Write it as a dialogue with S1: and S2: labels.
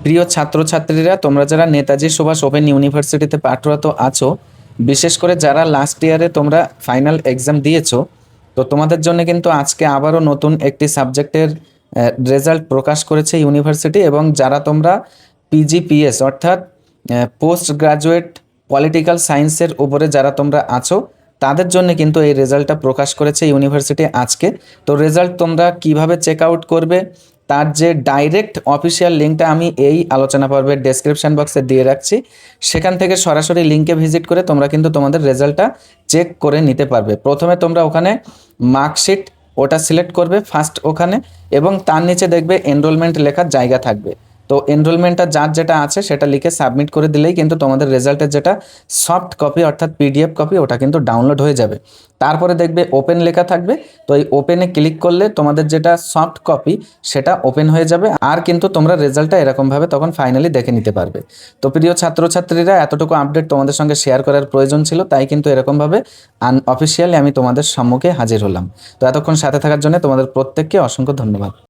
S1: প্রিয় ছাত্রছাত্রীরা, তোমরা যারা নেতাজি সুভাষ ওপেন ইউনিভার্সিটিতে পাঠরত আছো, বিশেষ করে যারা লাস্ট ইয়ারে তোমরা ফাইনাল এক্সাম দিয়েছো, তো তোমাদের জন্য কিন্তু আজকে আবারও নতুন একটি সাবজেক্টের রেজাল্ট প্রকাশ করেছে ইউনিভার্সিটি। এবং যারা তোমরা পিজিপিএস অর্থাৎ পোস্ট গ্রাজুয়েট পলিটিক্যাল সায়েন্সের উপরে যারা তোমরা আছো, তাদের জন্য কিন্তু এই রেজাল্টটা প্রকাশ করেছে ইউনিভার্সিটি আজকে। তো রেজাল্ট তোমরা কিভাবে চেক আউট করবে, তার যে ডাইরেক্ট অফিসিয়াল লিঙ্কটা আমি এই আলোচনা পর্বের ডেসক্রিপশন বক্সে দিয়ে রাখছি, সেখান থেকে সরাসরি লিঙ্কে ভিজিট করে তোমরা কিন্তু তোমাদের রেজাল্টটা চেক করে নিতে পারবে। প্রথমে তোমরা ওখানে মার্কশিট ওটা সিলেক্ট করবে ফার্স্ট ওখানে, এবং তার নিচে দেখবে এনরোলমেন্ট লেখার জায়গা থাকবে। তো এনরোলমেন্টটা যার যেটা আছে সেটা লিখে সাবমিট করে দিলেই কিন্তু তোমাদের রেজাল্টের যেটা সফট কপি অর্থাৎ পিডিএফ কপি ওটা কিন্তু ডাউনলোড হয়ে যাবে। তারপরে দেখবে ওপেন লেখা থাকবে, তো এই ওপেনে ক্লিক করলে তোমাদের যেটা সফট কপি সেটা ওপেন হয়ে যাবে, আর কিন্তু তোমরা রেজাল্টটা এরকমভাবে তখন ফাইনালি দেখে নিতে পারবে। তো প্রিয় ছাত্রছাত্রীরা, এতটুকু আপডেট তোমাদের সঙ্গে শেয়ার করার প্রয়োজন ছিল, তাই কিন্তু এরকমভাবে আনঅফিসিয়ালি আমি তোমাদের সম্মুখে হাজির হলাম। তো এতক্ষণ সাথে থাকার জন্য তোমাদের প্রত্যেককে অসংখ্য ধন্যবাদ।